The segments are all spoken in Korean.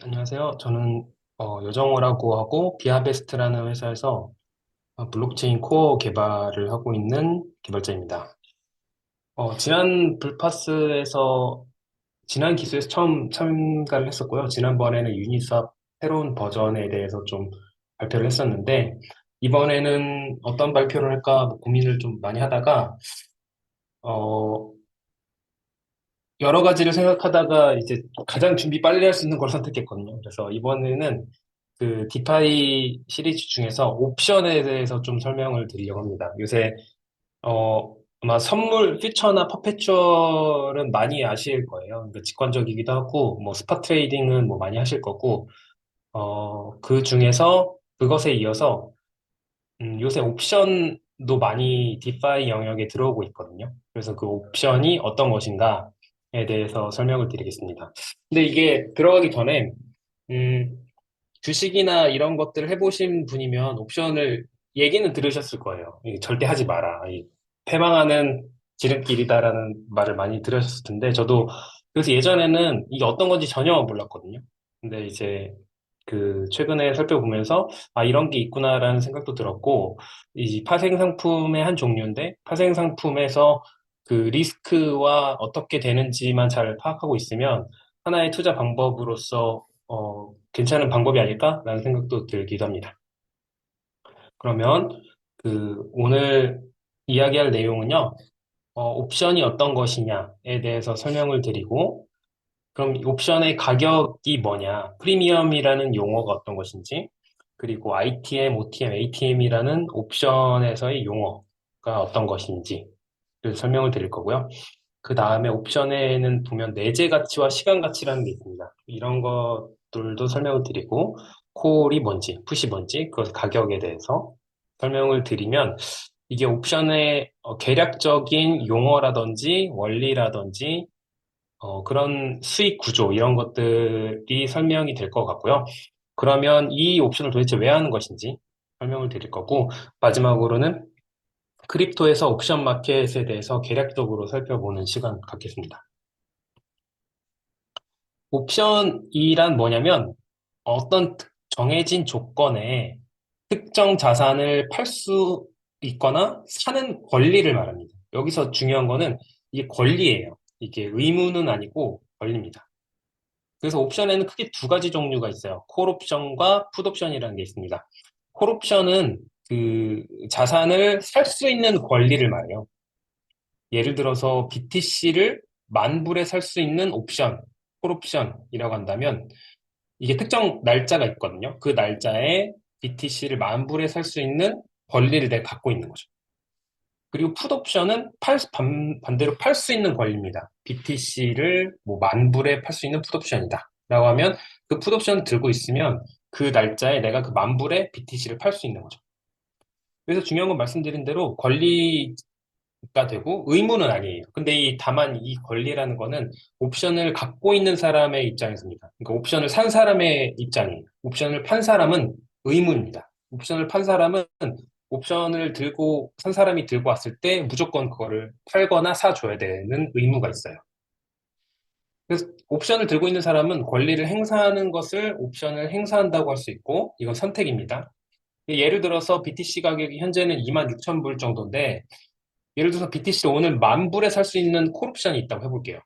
안녕하세요. 저는 여정호라고 하고 비아베스트라는 회사에서 블록체인 코어 개발을 하고 있는 개발자입니다. 지난 불파스에서 지난 기수에서 처음 참가를 했었고요. 지난번에는 유니스왑 새로운 버전에 대해서 좀 발표를 했었는데 이번에는 어떤 발표를 할까 뭐 고민을 좀 많이 하다가 어, 여러 가지를 생각하다가 이제 가장 준비 빨리 할 수 있는 걸 선택했거든요. 그래서 이번에는 그 디파이 시리즈 중에서 옵션에 대해서 좀 설명을 드리려고 합니다. 요새 아마 선물 퓨처나 퍼페추얼은 많이 아실 거예요. 그러니까 직관적이기도 하고 뭐 스팟 트레이딩은 뭐 많이 하실 거고 그 중에서 그것에 이어서 요새 옵션도 많이 디파이 영역에 들어오고 있거든요. 그래서 그 옵션이 어떤 것인가에 대해서 설명을 드리겠습니다. 근데 이게 들어가기 전에 음, 주식이나 이런 것들을 해보신 분이면 옵션을 얘기는 들으셨을 거예요. 이게 절대 하지 마라. 패망하는 지름길이다라는 말을 많이 들으셨을 텐데, 저도 그래서 예전에는 이게 어떤 건지 전혀 몰랐거든요. 근데 이제 그 최근에 살펴보면서 아, 이런 게 있구나라는 생각도 들었고, 이 파생 상품의 한 종류인데, 파생 상품에서 그 리스크와 어떻게 되는지만 잘 파악하고 있으면 하나의 투자 방법으로서 괜찮은 방법이 아닐까라는 생각도 들기도 합니다. 그러면 그 오늘 이야기할 내용은요, 옵션이 어떤 것이냐에 대해서 설명을 드리고, 그럼 이 옵션의 가격이 뭐냐, 프리미엄이라는 용어가 어떤 것인지, 그리고 ITM, OTM, ATM이라는 옵션에서의 용어가 어떤 것인지 설명을 드릴 거고요. 그 다음에 옵션에는 보면 내재 가치와 시간 가치라는 게 있습니다. 이런 것들도 설명을 드리고, 콜이 뭔지, 풋이 뭔지, 그 가격에 대해서 설명을 드리면, 이게 옵션의 계략적인 용어라든지 원리라든지 그런 수익 구조 이런 것들이 설명이 될 것 같고요. 그러면 이 옵션을 도대체 왜 하는 것인지 설명을 드릴 거고, 마지막으로는 크립토에서 옵션 마켓에 대해서 계략적으로 살펴보는 시간 갖겠습니다. 옵션이란 뭐냐면 어떤 정해진 조건에 특정 자산을 팔 수 있거나 사는 권리를 말합니다. 여기서 중요한 거는 이게 권리예요. 이게 의무는 아니고 권리입니다. 그래서 옵션에는 크게 두 가지 종류가 있어요. 콜 옵션과 풋 옵션이라는 게 있습니다. 콜 옵션은 그 자산을 살 수 있는 권리를 말해요. 예를 들어서 BTC를 만 불에 살 수 있는 옵션, 콜 옵션이라고 한다면 이게 특정 날짜가 있거든요. 그 날짜에 BTC를 만 불에 살 수 있는 권리를 내가 갖고 있는 거죠. 그리고 풋 옵션은 반대로 팔 수 있는 권리입니다. BTC를 뭐 만 불에 팔 수 있는 풋 옵션이다. 라고 하면 그 풋 옵션을 들고 있으면 그 날짜에 내가 그 만 불에 BTC를 팔 수 있는 거죠. 그래서 중요한 건 말씀드린 대로 권리가 되고 의무는 아니에요. 근데 다만 이 권리라는 거는 옵션을 갖고 있는 사람의 입장에서입니다. 그러니까 옵션을 산 사람의 입장이에요. 옵션을 판 사람은 의무입니다. 옵션을 판 사람은 옵션을 들고 산 사람이 들고 왔을 때 무조건 그거를 팔거나 사줘야 되는 의무가 있어요. 그래서 옵션을 들고 있는 사람은 권리를 행사하는 것을 옵션을 행사한다고 할 수 있고 이건 선택입니다. 예를 들어서 BTC 가격이 현재는 26,000불 정도인데 예를 들어서 BTC를 오늘 만 불에 살 수 있는 콜옵션이 있다고 해볼게요.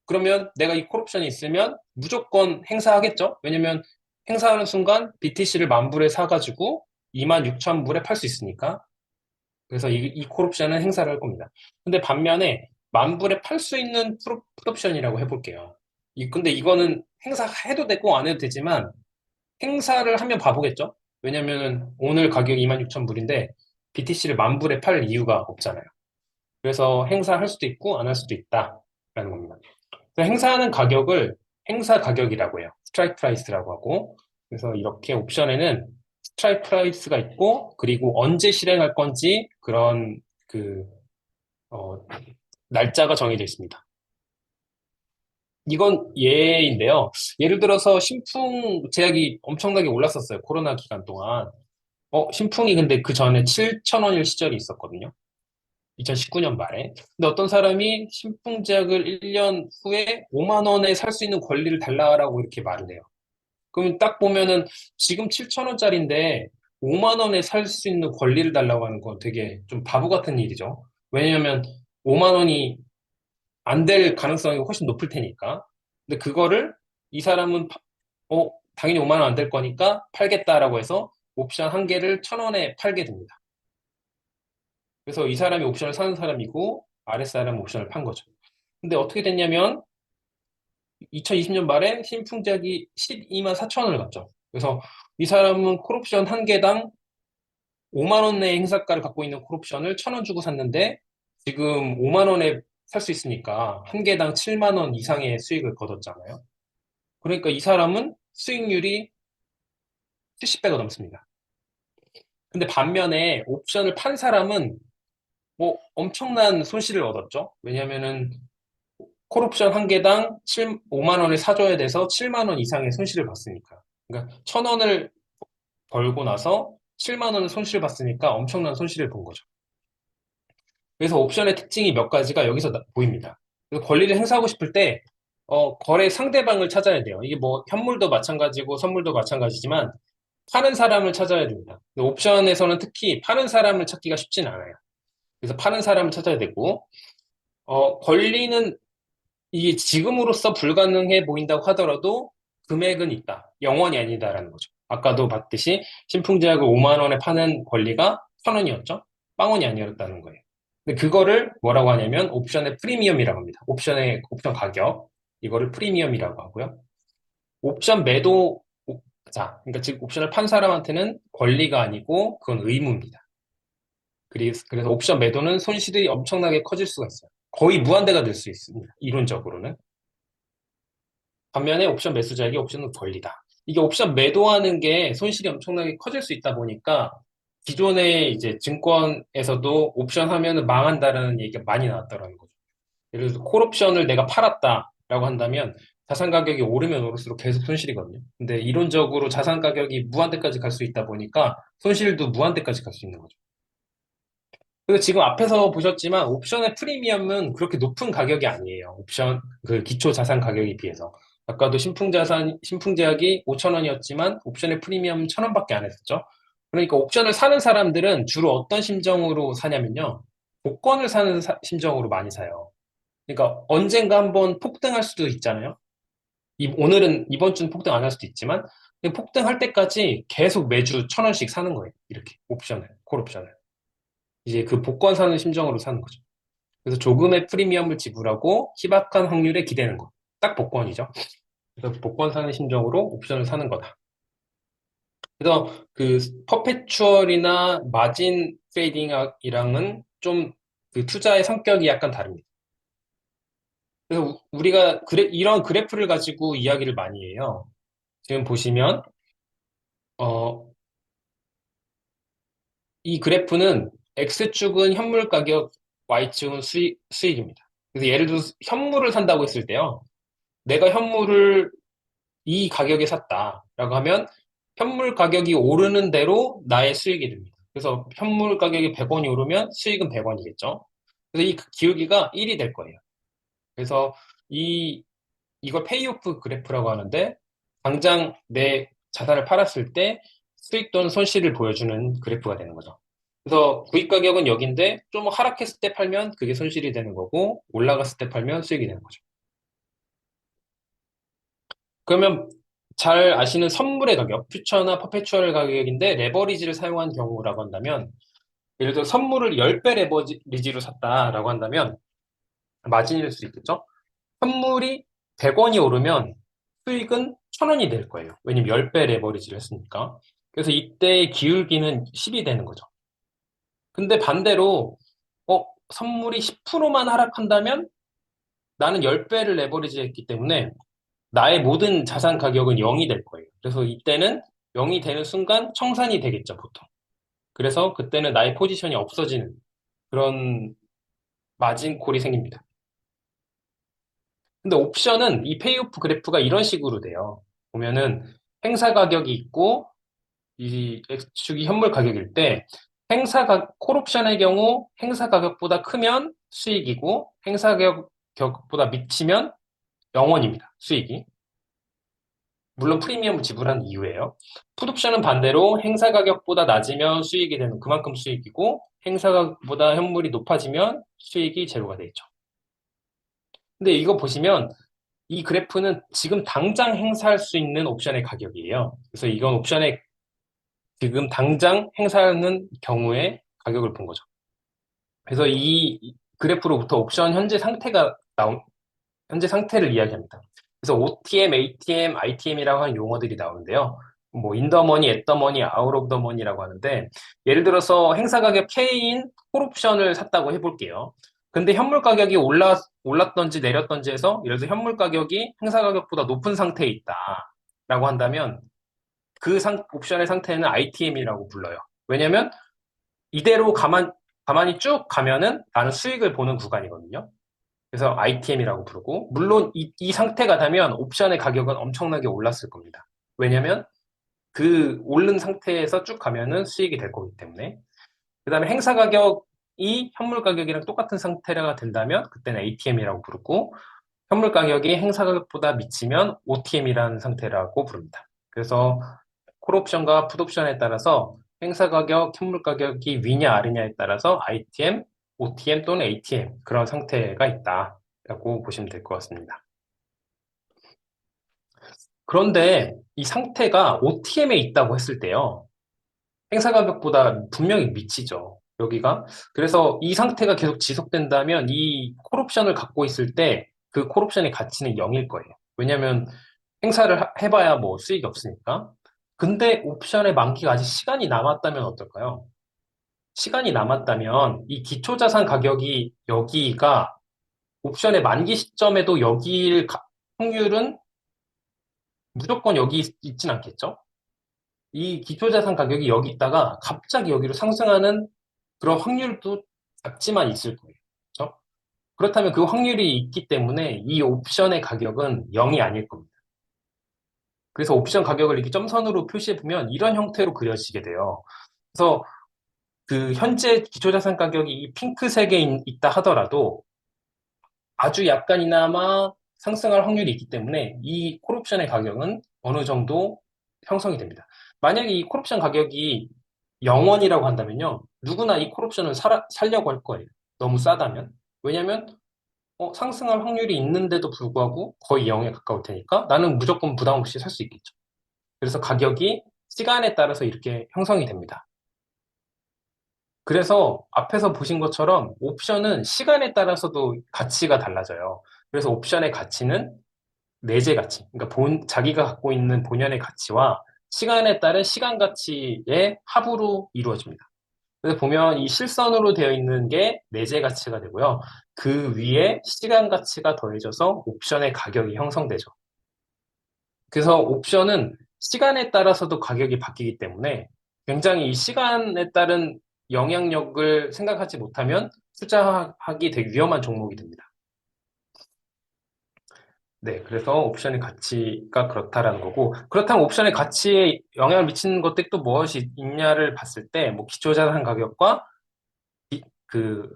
그러면 내가 이 콜옵션이 있으면 무조건 행사하겠죠? 왜냐면 행사하는 순간 BTC를 만 불에 사가지고 26,000불에 팔 수 있으니까. 그래서 이 콜옵션은 행사를 할 겁니다. 근데 반면에 만 불에 팔 수 있는 풋옵션이라고 해볼게요. 근데 이거는 행사해도 되고 안 해도 되지만 행사를 하면 바보겠죠? 왜냐면 오늘 가격이 26,000불인데 BTC를 만 불에 팔 이유가 없잖아요. 그래서 행사할 수도 있고 안 할 수도 있다라는 겁니다. 그래서 행사하는 가격을 행사 가격이라고 해요. 스트라이크 프라이스라고 하고. 그래서 이렇게 옵션에는 스트라이크 프라이스가 있고 그리고 언제 실행할 건지 그런 그 어, 날짜가 정해져 있습니다. 이건 예인데요. 예를 들어서 신풍 제약이 엄청나게 올랐었어요. 코로나 기간 동안. 신풍이 근데 그 전에 7,000원일 시절이 있었거든요. 2019년 말에. 근데 어떤 사람이 신풍제약을 1년 후에 5만 원에 살 수 있는 권리를 달라라고 이렇게 말을 해요. 그러면 딱 보면은 지금 7천 원짜리인데 5만 원에 살 수 있는 권리를 달라고 하는 건 되게 좀 바보 같은 일이죠. 왜냐하면 5만 원이 안 될 가능성이 훨씬 높을 테니까. 근데 그거를 이 사람은 당연히 5만 원 안 될 거니까 팔겠다라고 해서 옵션 한 개를 1,000원에 팔게 됩니다. 그래서 이 사람이 옵션을 사는 사람이고 아랫사람은 옵션을 판 거죠. 근데 어떻게 됐냐면 2020년 말에 신풍작이 12만 4천 원을 갔죠. 그래서 이 사람은 콜옵션 한 개당 5만 원의 행사가를 갖고 있는 콜옵션을 1,000원 주고 샀는데 지금 5만 원에 살 수 있으니까 한 개당 7만 원 이상의 수익을 거뒀잖아요. 그러니까 이 사람은 수익률이 70배가 넘습니다. 근데 반면에 옵션을 판 사람은 뭐 엄청난 손실을 얻었죠. 왜냐면은 콜옵션 한 개당 5만 원을 사줘야 돼서 7만 원 이상의 손실을 봤으니까. 그러니까 1,000원을 벌고 나서 7만 원을 손실을 봤으니까 엄청난 손실을 본 거죠. 그래서 옵션의 특징이 몇 가지가 여기서 보입니다. 그래서 권리를 행사하고 싶을 때 거래 상대방을 찾아야 돼요. 이게 뭐 현물도 마찬가지고 선물도 마찬가지지만 파는 사람을 찾아야 됩니다. 옵션에서는 특히 파는 사람을 찾기가 쉽진 않아요. 그래서 파는 사람을 찾아야 되고 권리는 이게 지금으로서 불가능해 보인다고 하더라도 금액은 있다. 영원이 아니다라는 거죠. 아까도 봤듯이 신풍제약을 5만 원에 파는 권리가 1,000원이었죠. 빵원이 아니었다는 거예요. 근데 그거를 뭐라고 하냐면 옵션의 프리미엄이라고 합니다. 옵션 가격. 이거를 프리미엄이라고 하고요. 옵션 매도 자, 그러니까 즉 옵션을 판 사람한테는 권리가 아니고 그건 의무입니다. 그래서 옵션 매도는 손실이 엄청나게 커질 수가 있어요. 거의 무한대가 될 수 있습니다. 이론적으로는. 반면에 옵션 매수자에게 옵션은 권리다. 이게 옵션 매도하는 게 손실이 엄청나게 커질 수 있다 보니까 기존의 이제 증권에서도 옵션 하면은 망한다라는 얘기가 많이 나왔다는 거죠. 예를 들어서 콜옵션을 내가 팔았다라고 한다면 자산 가격이 오르면 오를수록 계속 손실이거든요. 근데 이론적으로 자산 가격이 무한대까지 갈 수 있다 보니까 손실도 무한대까지 갈 수 있는 거죠. 그리고 지금 앞에서 보셨지만 옵션의 프리미엄은 그렇게 높은 가격이 아니에요. 옵션 그 기초 자산 가격에 비해서. 아까도 신풍제약이 5천 원이었지만 옵션의 프리미엄 1,000원밖에 안 했었죠. 그러니까 옵션을 사는 사람들은 주로 어떤 심정으로 사냐면요. 복권을 사는 심정으로 많이 사요. 그러니까 언젠가 한번 폭등할 수도 있잖아요. 오늘은 이번 주는 폭등 안 할 수도 있지만 폭등할 때까지 계속 매주 1,000원씩 사는 거예요. 이렇게 콜옵션을. 이제 그 복권 사는 심정으로 사는 거죠. 그래서 조금의 프리미엄을 지불하고 희박한 확률에 기대는 거. 딱 복권이죠. 그래서 복권 사는 심정으로 옵션을 사는 거다. 그래서 그 퍼페추얼이나 마진 트레이딩이랑은 좀 그 투자의 성격이 약간 다릅니다. 그래서 우리가 이런 그래프를 가지고 이야기를 많이 해요. 지금 보시면 어, 이 그래프는 X축은 현물 가격, Y축은 수익입니다. 그래서 예를 들어서 현물을 산다고 했을 때요. 내가 현물을 이 가격에 샀다라고 하면 현물 가격이 오르는 대로 나의 수익이 됩니다. 그래서 현물 가격이 100원이 오르면 수익은 100원이겠죠. 그래서 이 기울기가 1이 될 거예요. 그래서 이 이걸 페이오프 그래프라고 하는데 당장 내 자산을 팔았을 때 수익 또는 손실을 보여주는 그래프가 되는 거죠. 그래서 구입 가격은 여기인데 좀 하락했을 때 팔면 그게 손실이 되는 거고 올라갔을 때 팔면 수익이 되는 거죠. 그러면 잘 아시는 선물의 가격, 퓨처나 퍼페추얼 가격인데 레버리지를 사용한 경우라고 한다면 예를 들어 선물을 10배 레버리지로 샀다라고 한다면 마진일 수 있겠죠? 선물이 100원이 오르면 수익은 1,000원이 될 거예요. 왜냐면 10배 레버리지를 했으니까. 그래서 이때의 기울기는 10이 되는 거죠. 근데 반대로 선물이 10%만 하락한다면 나는 10배를 레버리지 했기 때문에 나의 모든 자산 가격은 0이 될 거예요. 그래서 이때는 0이 되는 순간 청산이 되겠죠, 보통. 그래서 그때는 나의 포지션이 없어지는 그런 마진콜이 생깁니다. 근데 옵션은 이 페이오프 그래프가 이런 식으로 돼요. 보면은 행사 가격이 있고 이 X축이 현물 가격일 때 콜옵션의 경우 행사 가격보다 크면 수익이고 행사 가격보다 미치면 0원입니다. 수익이. 물론 프리미엄을 지불한 이유예요. 풋옵션은 반대로 행사 가격보다 낮으면 수익이 되는 그만큼 수익이고 행사 가격보다 현물이 높아지면 수익이 제로가 되죠. 근데 이거 보시면 이 그래프는 지금 당장 행사할 수 있는 옵션의 가격이에요. 그래서 이건 옵션의 지금 당장 행사하는 경우에 가격을 본 거죠. 그래서 이 그래프로부터 옵션 현재 상태를 이야기합니다. 그래서 OTM, ATM, ITM이라고 하는 용어들이 나오는데요. 뭐 인더머니, 앳더머니, 아웃 오브 더 머니라고 하는데 예를 들어서 행사 가격 K인 콜옵션을 샀다고 해볼게요. 근데 현물 가격이 올랐던지 내렸던지 해서 예를 들어 현물 가격이 행사 가격보다 높은 상태에 있다라고 한다면 그 옵션의 상태는 ITM이라고 불러요. 왜냐면 이대로 가만히 쭉 가면은 나는 수익을 보는 구간이거든요. 그래서 ITM이라고 부르고, 물론 이 상태가 되면 옵션의 가격은 엄청나게 올랐을 겁니다. 왜냐면 그 오른 상태에서 쭉 가면은 수익이 될 거기 때문에. 그 다음에 행사 가격이 현물 가격이랑 똑같은 상태가 된다면 그때는 ATM이라고 부르고, 현물 가격이 행사 가격보다 미치면 OTM이라는 상태라고 부릅니다. 그래서 콜옵션과 풋옵션에 따라서 행사 가격, 현물 가격이 위냐 아래냐에 따라서 ITM, OTM 또는 ATM 그런 상태가 있다라고 보시면 될 것 같습니다. 그런데 이 상태가 OTM에 있다고 했을 때요. 행사 가격보다 분명히 미치죠. 여기가. 그래서 이 상태가 계속 지속된다면 이 콜옵션을 갖고 있을 때 그 콜옵션의 가치는 0일 거예요. 왜냐하면 행사를 해봐야 뭐 수익이 없으니까. 근데 옵션의 만기가 아직 시간이 남았다면 어떨까요? 시간이 남았다면 이 기초자산 가격이 여기가 옵션의 만기 시점에도 여기일 확률은 무조건 여기 있진 않겠죠? 이 기초자산 가격이 여기 있다가 갑자기 여기로 상승하는 그런 확률도 작지만 있을 거예요. 그렇죠? 그렇다면 그 확률이 있기 때문에 이 옵션의 가격은 0이 아닐 겁니다. 그래서 옵션 가격을 이렇게 점선으로 표시해 보면 이런 형태로 그려지게 돼요. 그래서 그 현재 기초자산 가격이 이 핑크색에 있다 하더라도 아주 약간이나마 상승할 확률이 있기 때문에 이 콜옵션의 가격은 어느 정도 형성이 됩니다. 만약에 이 콜옵션 가격이 0원이라고 한다면요. 누구나 이 콜옵션을 살려고 할 거예요. 너무 싸다면. 왜냐면 상승할 확률이 있는데도 불구하고 거의 0에 가까울 테니까 나는 무조건 부담 없이 살 수 있겠죠. 그래서 가격이 시간에 따라서 이렇게 형성이 됩니다. 그래서 앞에서 보신 것처럼 옵션은 시간에 따라서도 가치가 달라져요. 그래서 옵션의 가치는 내재 가치, 그러니까 자기가 갖고 있는 본연의 가치와 시간에 따른 시간 가치의 합으로 이루어집니다. 그래서 보면 이 실선으로 되어 있는 게 내재 가치가 되고요. 그 위에 시간 가치가 더해져서 옵션의 가격이 형성되죠. 그래서 옵션은 시간에 따라서도 가격이 바뀌기 때문에 굉장히 이 시간에 따른 영향력을 생각하지 못하면 투자하기 되게 위험한 종목이 됩니다. 네, 그래서 옵션의 가치가 그렇다라는 거고, 그렇다면 옵션의 가치에 영향을 미치는 것들이 또 무엇이 있냐를 봤을 때, 뭐 기초자산 가격과 그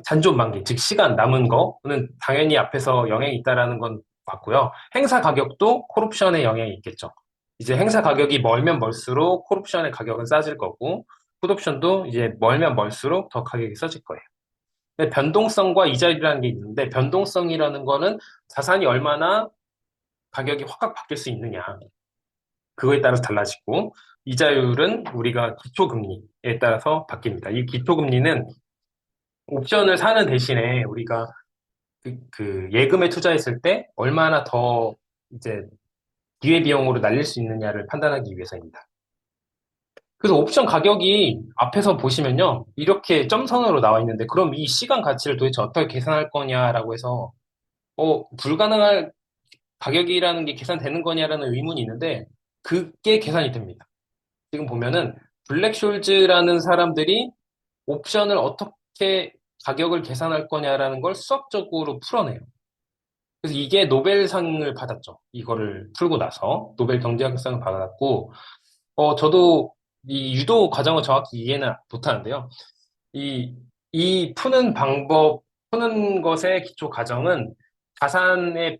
잔존 만기, 즉 시간 남은 거는 당연히 앞에서 영향이 있다라는 건 맞고요. 행사 가격도 콜옵션에 영향이 있겠죠. 이제 행사 가격이 멀면 멀수록 콜옵션의 가격은 싸질 거고, 풋옵션도 이제 멀면 멀수록 더 가격이 싸질 거예요. 근데 변동성과 이자율이라는 게 있는데, 변동성이라는 거는 자산이 얼마나 가격이 확 바뀔 수 있느냐. 그거에 따라서 달라지고, 이자율은 우리가 기초금리에 따라서 바뀝니다. 이 기초금리는 옵션을 사는 대신에 우리가 그 예금에 투자했을 때 얼마나 더 이제 기회비용으로 날릴 수 있느냐를 판단하기 위해서입니다. 그래서 옵션 가격이 앞에서 보시면요. 이렇게 점선으로 나와 있는데 그럼 이 시간 가치를 도대체 어떻게 계산할 거냐라고 해서 불가능할 가격이라는 게 계산되는 거냐라는 의문이 있는데 그게 계산이 됩니다. 지금 보면은 블랙숄즈라는 사람들이 옵션을 어떻게 가격을 계산할 거냐라는 걸 수학적으로 풀어내요. 그래서 이게 노벨상을 받았죠. 이거를 풀고 나서 노벨 경제학상을 받았고, 저도 이 유도 과정을 정확히 이해는 못하는데요. 이, 푸는 것의 기초 과정은 자산의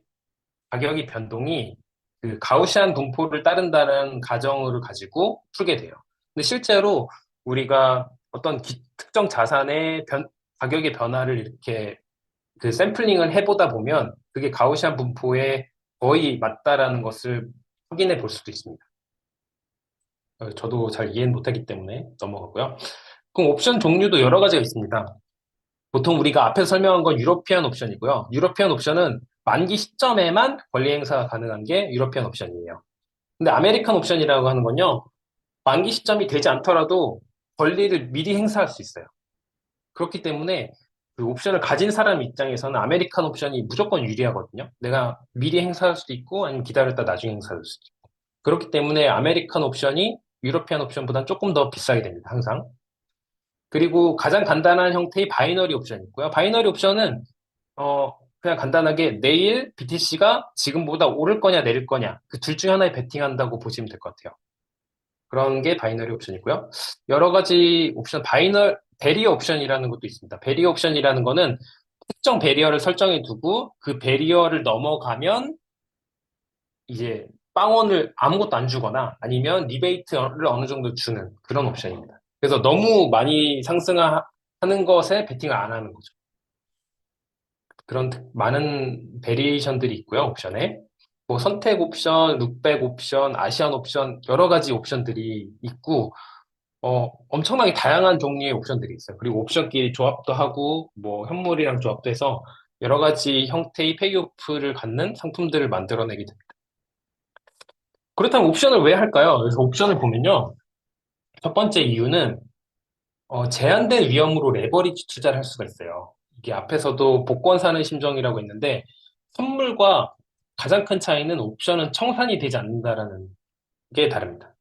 가격의 변동이 그 가우시안 분포를 따른다는 가정을 가지고 풀게 돼요. 근데 실제로 우리가 어떤 특정 자산의 가격의 변화를 이렇게 그 샘플링을 해보다 보면 그게 가우시안 분포에 거의 맞다라는 것을 확인해 볼 수도 있습니다. 저도 잘 이해는 못하기 때문에 넘어가고요. 그럼 옵션 종류도 여러 가지가 있습니다. 보통 우리가 앞에서 설명한 건 유러피안 옵션이고요. 유러피안 옵션은 만기 시점에만 권리 행사가 가능한 게 유러피안 옵션이에요. 근데 아메리칸 옵션이라고 하는 건요, 만기 시점이 되지 않더라도 권리를 미리 행사할 수 있어요. 그렇기 때문에 그 옵션을 가진 사람 입장에서는 아메리칸 옵션이 무조건 유리하거든요. 내가 미리 행사할 수도 있고 아니면 기다렸다 나중에 행사할 수도 있고. 그렇기 때문에 아메리칸 옵션이 유러피안 옵션보다는 조금 더 비싸게 됩니다. 항상. 그리고 가장 간단한 형태의 바이너리 옵션이 있고요. 바이너리 옵션은 그냥 간단하게 내일 BTC가 지금보다 오를 거냐 내릴 거냐 그 둘 중에 하나에 베팅한다고 보시면 될 것 같아요. 그런 게 바이너리 옵션이고요. 여러 가지 옵션, 베리어 옵션이라는 것도 있습니다. 베리어 옵션이라는 거는 특정 베리어를 설정해 두고 그 베리어를 넘어가면 이제 빵원을 아무것도 안 주거나 아니면 리베이트를 어느 정도 주는 그런 옵션입니다. 그래서 너무 많이 상승하는 것에 베팅을 안 하는 거죠. 그런 많은 베리에이션들이 있고요, 옵션에. 뭐 선택 옵션, 룩백 옵션, 아시안 옵션, 여러 가지 옵션들이 있고, 엄청나게 다양한 종류의 옵션들이 있어요. 그리고 옵션끼리 조합도 하고, 뭐, 현물이랑 조합도 해서 여러 가지 형태의 페이오프를 갖는 상품들을 만들어내게 됩니다. 그렇다면 옵션을 왜 할까요? 그래서 옵션을 보면요. 첫 번째 이유는, 제한된 위험으로 레버리지 투자를 할 수가 있어요. 이게 앞에서도 복권 사는 심정이라고 했는데, 선물과 가장 큰 차이는 옵션은 청산이 되지 않는다라는 게 다릅니다.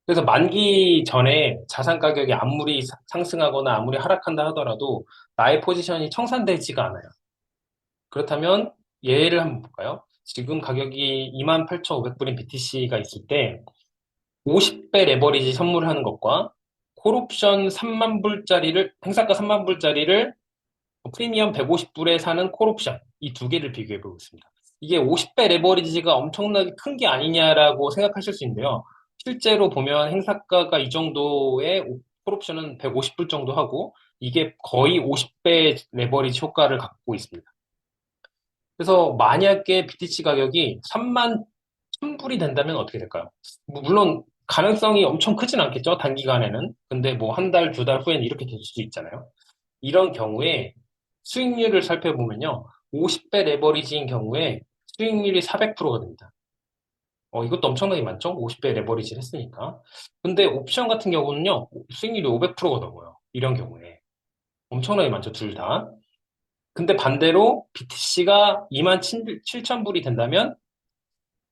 그래서 만기 전에 자산 가격이 아무리 상승하거나 아무리 하락한다 하더라도 나의 포지션이 청산되지가 않아요. 그렇다면 예를 한번 볼까요? 지금 가격이 28,500불인 BTC가 있을 때 50배 레버리지 선물을 하는 것과 콜옵션 3만 불짜리를 행사가 3만 불짜리를 프리미엄 150불에 사는 콜옵션 이 두 개를 비교해 보겠습니다. 이게 50배 레버리지가 엄청나게 큰 게 아니냐라고 생각하실 수 있는데요. 실제로 보면 행사가가 이 정도의 콜옵션은 150불 정도 하고 이게 거의 50배 레버리지 효과를 갖고 있습니다. 그래서 만약에 BTC 가격이 3만 1000불이 된다면 어떻게 될까요? 물론 가능성이 엄청 크진 않겠죠, 단기간에는. 근데 뭐 한 달, 두 달 후에는 이렇게 될 수도 있잖아요. 이런 경우에 수익률을 살펴보면요. 50배 레버리지인 경우에 수익률이 400%가 됩니다. 이것도 엄청나게 많죠? 50배 레버리지를 했으니까. 근데 옵션 같은 경우는요, 수익률이 500%가 넘어요. 이런 경우에. 엄청나게 많죠, 둘 다. 근데 반대로 BTC가 2만 7천 불이 된다면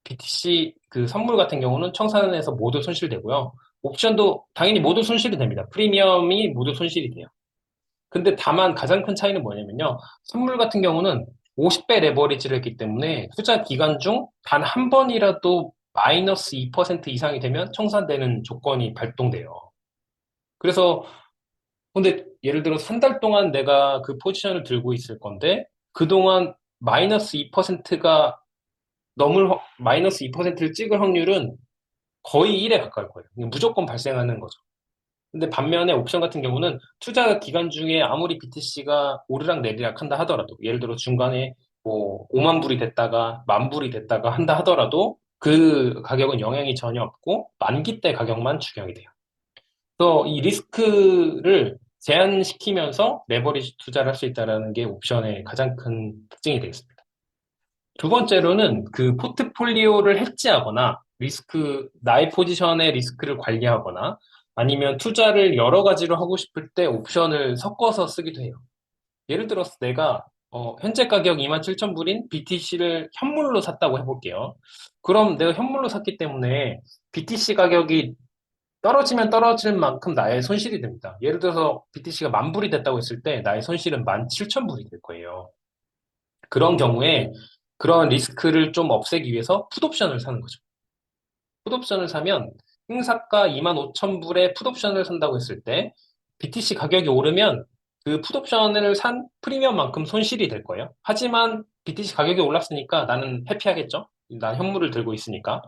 BTC 그 선물 같은 경우는 청산해서 모두 손실되고요. 옵션도 당연히 모두 손실이 됩니다. 프리미엄이 모두 손실이 돼요. 근데 다만 가장 큰 차이는 뭐냐면요. 선물 같은 경우는 50배 레버리지를 했기 때문에 투자 기간 중 단 한 번이라도 마이너스 2% 이상이 되면 청산되는 조건이 발동돼요. 그래서 근데 예를 들어 한 달 동안 내가 그 포지션을 들고 있을 건데 그동안 마이너스 2%가 마이너스 2%를 찍을 확률은 거의 1에 가까울 거예요. 무조건 발생하는 거죠. 근데 반면에 옵션 같은 경우는 투자 기간 중에 아무리 BTC가 오르락 내리락 한다 하더라도 예를 들어 중간에 뭐 5만 불이 됐다가 만 불이 됐다가 한다 하더라도 그 가격은 영향이 전혀 없고 만기 때 가격만 추경이 돼요. 그래서 이 리스크를 제한시키면서 레버리지 투자를 할 수 있다는 게 옵션의 가장 큰 특징이 되겠습니다. 두 번째로는 그 포트폴리오를 해지하거나 나의 포지션의 리스크를 관리하거나 아니면 투자를 여러 가지로 하고 싶을 때 옵션을 섞어서 쓰기도 해요. 예를 들어서 내가 현재 가격 27,000불인 BTC를 현물로 샀다고 해볼게요. 그럼 내가 현물로 샀기 때문에 BTC 가격이 떨어지면 떨어질 만큼 나의 손실이 됩니다. 예를 들어서 BTC가 만 불이 됐다고 했을 때 나의 손실은 17,000불이 될 거예요. 그런 경우에 그런 리스크를 좀 없애기 위해서 풋옵션을 사는 거죠. 풋옵션을 사면 행사가 25,000불에 풋옵션을 산다고 했을 때 BTC 가격이 오르면 그 풋옵션을 산 프리미엄만큼 손실이 될 거예요. 하지만 BTC 가격이 올랐으니까 나는 해피하겠죠? 난 현물을 들고 있으니까.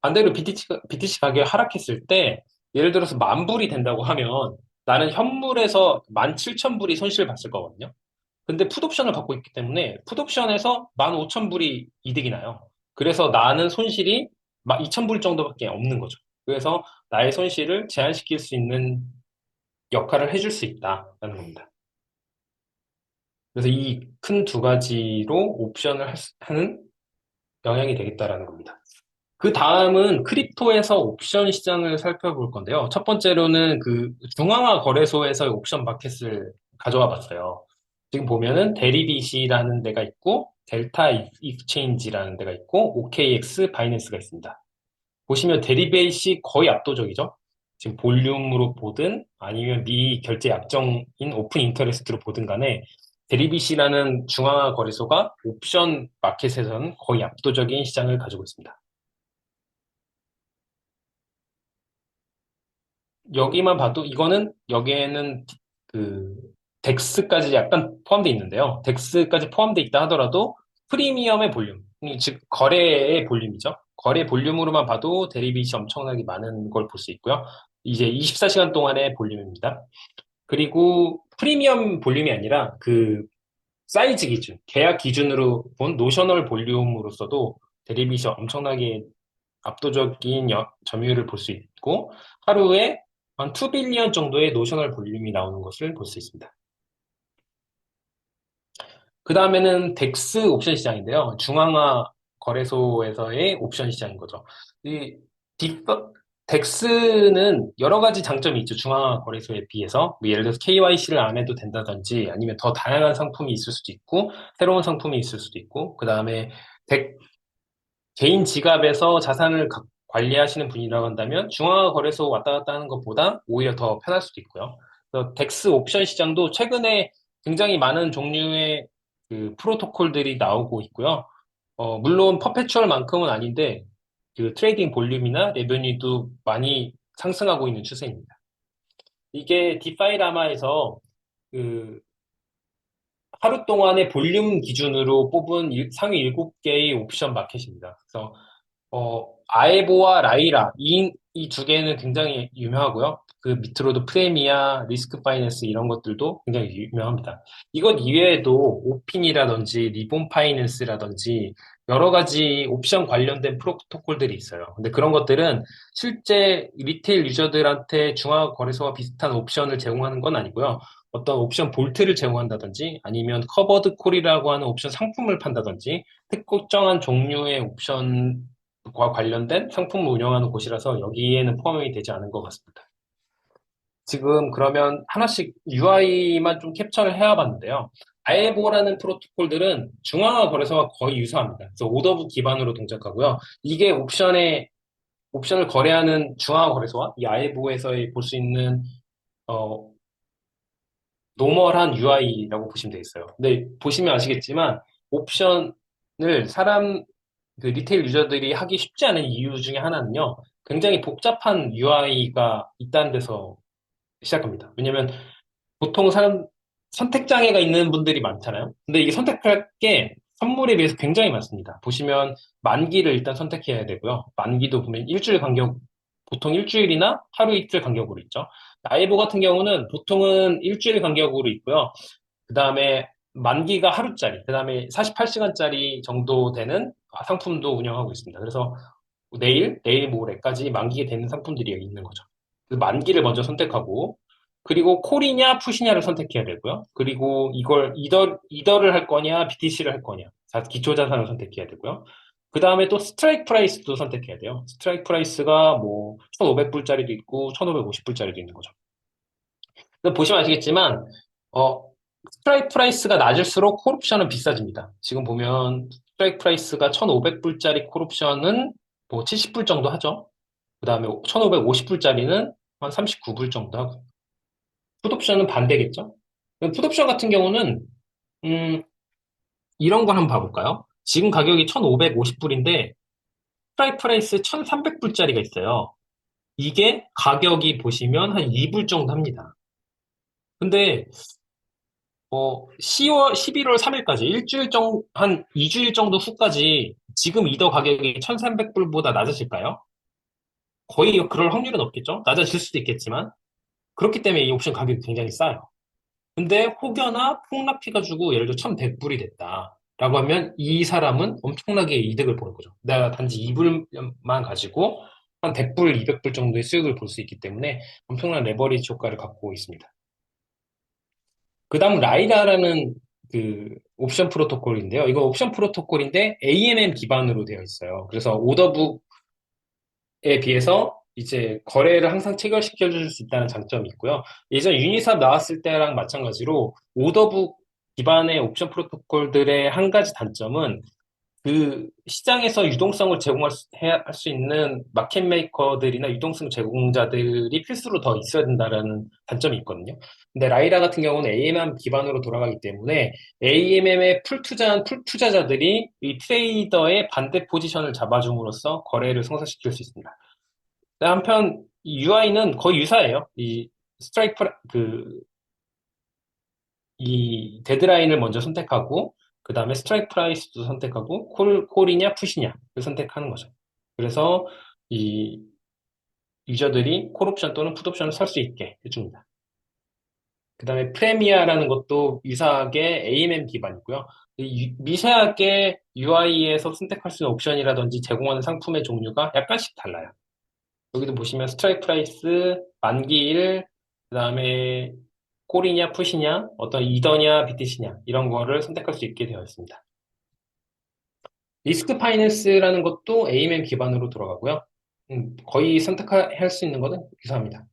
반대로 BTC 가격이 하락했을 때, 예를 들어서 10,000불이 된다고 하면 나는 현물에서 17,000불이 손실을 봤을 거거든요. 근데 풋옵션을 갖고 있기 때문에 풋옵션에서 15,000불이 이득이 나요. 그래서 나는 손실이 막 2,000불 정도밖에 없는 거죠. 그래서 나의 손실을 제한시킬 수 있는 역할을 해줄 수 있다라는 겁니다. 그래서 이 큰 두 가지로 옵션을 하는 영향이 되겠다라는 겁니다. 그 다음은 크립토에서 옵션 시장을 살펴볼 건데요. 첫 번째로는 그 중앙화 거래소에서의 옵션 마켓을 가져와 봤어요. 지금 보면은 데리빗이라는 데가 있고 델타 익스체인지라는 데가 있고 OKX 바이낸스가 있습니다. 보시면 데리빗이 거의 압도적이죠. 지금 볼륨으로 보든 아니면 미 결제 약정인 오픈 인터레스트로 보든 간에 데리빗이라는 중앙화 거래소가 옵션 마켓에서는 거의 압도적인 시장을 가지고 있습니다. 여기만 봐도 이거는 여기에는 그 덱스까지 약간 포함되어 있는데요. 덱스까지 포함되어 있다 하더라도 프리미엄의 볼륨, 즉 거래의 볼륨이죠. 거래 볼륨으로만 봐도 대리빗이 엄청나게 많은 걸 볼 수 있고요. 이제 24시간 동안의 볼륨입니다. 그리고 프리미엄 볼륨이 아니라 그 사이즈 기준, 계약 기준으로 본 노셔널 볼륨으로서도 대리빗이 엄청나게 압도적인 점유율을 볼 수 있고 하루에 한 2빌리언 정도의 노셔널 볼륨이 나오는 것을 볼 수 있습니다. 그 다음에는 덱스 옵션 시장인데요. 중앙화 거래소에서의 옵션 시장인 거죠. 이 덱스는 여러 가지 장점이 있죠. 중앙화 거래소에 비해서. 뭐 예를 들어서 KYC를 안 해도 된다든지 아니면 더 다양한 상품이 있을 수도 있고 새로운 상품이 있을 수도 있고 그 다음에 개인 지갑에서 자산을 관리하시는 분이라고 한다면 중앙화 거래소 왔다 갔다 하는 것보다 오히려 더 편할 수도 있고요. 그래서 덱스 옵션 시장도 최근에 굉장히 많은 종류의 그 프로토콜들이 나오고 있고요. 물론 퍼페추얼만큼은 아닌데 그 트레이딩 볼륨이나 레베뉴도 많이 상승하고 있는 추세입니다. 이게 디파이라마에서 그 하루 동안의 볼륨 기준으로 뽑은 상위 7개의 옵션 마켓입니다. 그래서 아에보와 라이라, 이 두 개는 굉장히 유명하고요. 그 밑으로도 프레미아, 리스크 파이낸스 이런 것들도 굉장히 유명합니다. 이것 이외에도 오핀이라든지 리본 파이낸스라든지 여러 가지 옵션 관련된 프로토콜들이 있어요. 근데 그런 것들은 실제 리테일 유저들한테 중앙거래소와 비슷한 옵션을 제공하는 건 아니고요. 어떤 옵션 볼트를 제공한다든지 아니면 커버드 콜이라고 하는 옵션 상품을 판다든지 특정한 종류의 옵션과 관련된 상품을 운영하는 곳이라서 여기에는 포함이 되지 않은 것 같습니다. 지금 그러면 하나씩 UI만 좀 캡처를 해와봤는데요. 아에보라는 프로토콜들은 중앙화 거래소와 거의 유사합니다. 그래서 오더북 기반으로 동작하고요. 이게 옵션을 거래하는 중앙화 거래소와 이 아에보에서 볼 수 있는 어, 노멀한 UI라고 보시면 되겠어요. 근데 보시면 아시겠지만 옵션을 그 리테일 유저들이 하기 쉽지 않은 이유 중에 하나는요. 굉장히 복잡한 UI가 있다는 데서 시작합니다. 왜냐면 보통 선택 장애가 있는 분들이 많잖아요. 근데 이게 선택할 게 선물에 비해서 굉장히 많습니다. 보시면 만기를 일단 선택해야 되고요. 만기도 보면 보통 일주일이나 하루 이틀 간격으로 있죠. 나이보 같은 경우는 보통은 일주일 간격으로 있고요. 그 다음에 만기가 하루짜리, 그 다음에 48시간짜리 정도 되는 상품도 운영하고 있습니다. 그래서 내일 모레까지 만기가 되는 상품들이 있는 거죠. 그 만기를 먼저 선택하고, 그리고 콜이냐, 푸시냐를 선택해야 되고요. 그리고 이걸 이더를 할 거냐, BTC를 할 거냐, 기초 자산을 선택해야 되고요. 그 다음에 또 스트라이크 프라이스도 선택해야 돼요. 스트라이크 프라이스가 뭐 1,500불짜리도 있고 1,550불짜리도 있는 거죠. 보시면 아시겠지만 스트라이크 프라이스가 낮을수록 콜옵션은 비싸집니다. 지금 보면 스트라이크 프라이스가 1,500불짜리 콜옵션은 뭐 70불 정도 하죠. 그 다음에 1,550불짜리는 한 39불 정도 하고 풋옵션은 반대겠죠. 풋옵션 같은 경우는 음, 이런 걸 한번 봐볼까요? 지금 가격이 1,550불인데 스트라이크 프라이스 1,300불짜리가 있어요. 이게 가격이 보시면 한 2불 정도 합니다. 근데 10월, 11월 3일까지 한 2주일 정도 후까지 지금 이더 가격이 1,300불보다 낮아질까요? 거의 그럴 확률은 없겠죠? 낮아질 수도 있겠지만. 그렇기 때문에 이 옵션 가격이 굉장히 싸요. 근데 혹여나 폭락해가지고 예를 들어 1,100불이 됐다. 라고 하면 이 사람은 엄청나게 이득을 보는 거죠. 내가 단지 이불만 가지고 한 100불, 200불 정도의 수익을 볼 수 있기 때문에 엄청난 레버리지 효과를 갖고 있습니다. 그 다음 라이다라는 그 옵션 프로토콜인데요. 이거 옵션 프로토콜인데 AMM 기반으로 되어 있어요. 그래서 오더북에 비해서 이제 거래를 항상 체결시켜 줄 수 있다는 장점이 있고요. 예전 유니삽 나왔을 때랑 마찬가지로 오더북 기반의 옵션 프로토콜들의 한 가지 단점은 그 시장에서 유동성을 할 수 있는 마켓 메이커들이나 유동성 제공자들이 필수로 더 있어야 된다라는 단점이 있거든요. 근데 라이라 같은 경우는 AMM 기반으로 돌아가기 때문에 AMM에 풀 투자한 풀 투자자들이 이 트레이더의 반대 포지션을 잡아줌으로써 거래를 성사시킬 수 있습니다. 한편 UI는 거의 유사해요. 이 스트라이크 이 데드라인을 먼저 선택하고 그 다음에 스트라이크 프라이스도 선택하고 콜이냐 풋이냐를 선택하는 거죠. 그래서 이 유저들이 콜 옵션 또는 풋 옵션을 살 수 있게 해줍니다. 그 다음에 프레미아라는 것도 유사하게 AMM 기반이고요. 미세하게 UI에서 선택할 수 있는 옵션이라든지 제공하는 상품의 종류가 약간씩 달라요. 여기도 보시면 스트라이크 프라이스, 만기일, 그 다음에 콜이냐 풋이냐, 어떤 이더냐 BTC냐 이런 거를 선택할 수 있게 되어 있습니다. 리스크 파이낸스라는 것도 AMM 기반으로 돌아가고요. 거의 선택할 수 있는 것은 유사합니다.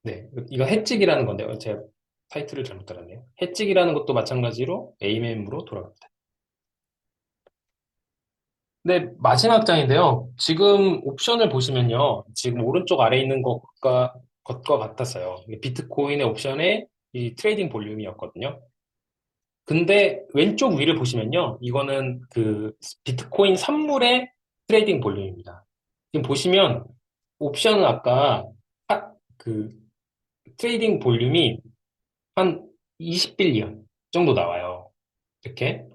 네, 이거 해찍이라는 건데요. 제가 타이틀을 잘못 달았네요. 해찍이라는 것도 마찬가지로 AMM으로 돌아갑니다. 네, 마지막 장인데요. 지금 옵션을 보시면요. 지금 오른쪽 아래에 있는 것과 같았어요. 비트코인의 옵션의 이 트레이딩 볼륨이었거든요. 근데 왼쪽 위를 보시면요. 이거는 그 비트코인 선물의 트레이딩 볼륨입니다. 지금 보시면 옵션은 아까 그 트레이딩 볼륨이 한 20빌리언 정도 나와요. 이렇게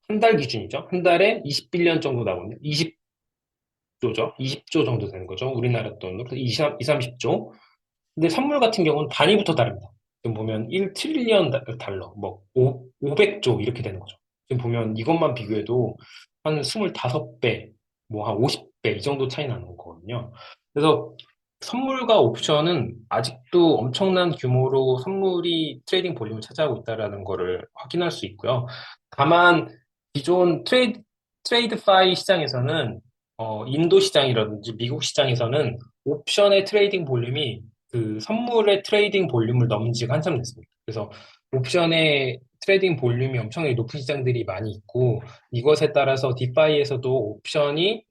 한 달 기준이죠. 한 달에 20빌리언 정도 나오거든요. 20조죠. 20조 정도 되는 거죠. 우리나라 돈으로 20, 30조. 근데 선물 같은 경우는 단위부터 다릅니다. 지금 보면 1트릴리언 달러, 뭐 500조 이렇게 되는 거죠. 지금 보면 이것만 비교해도 한 25배, 뭐 한 50배 이 정도 차이 나는 거거든요. 그래서 선물과 옵션은 아직도 엄청난 규모로 선물이 트레이딩 볼륨을 차지하고 있다는 거를 확인할 수 있고요. 다만 기존 트레이드 파이 시장에서는 인도 시장이라든지 미국 시장에서는 옵션의 트레이딩 볼륨이 그 선물의 트레이딩 볼륨을 넘은 지가 한참 됐습니다. 그래서 옵션의 트레이딩 볼륨이 엄청나게 높은 시장들이 많이 있고 이것에 따라서 디파이에서도 옵션이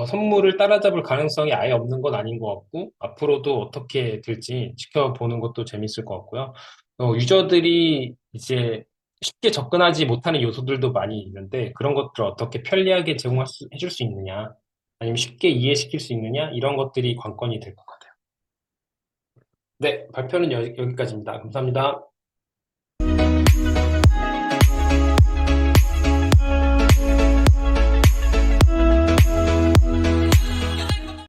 선물을 따라잡을 가능성이 아예 없는 건 아닌 것 같고 앞으로도 어떻게 될지 지켜보는 것도 재밌을 것 같고요. 유저들이 이제 쉽게 접근하지 못하는 요소들도 많이 있는데 그런 것들을 어떻게 편리하게 해줄 수 있느냐 아니면 쉽게 이해시킬 수 있느냐 이런 것들이 관건이 될 것 같아요. 네, 발표는 여기까지입니다. 감사합니다.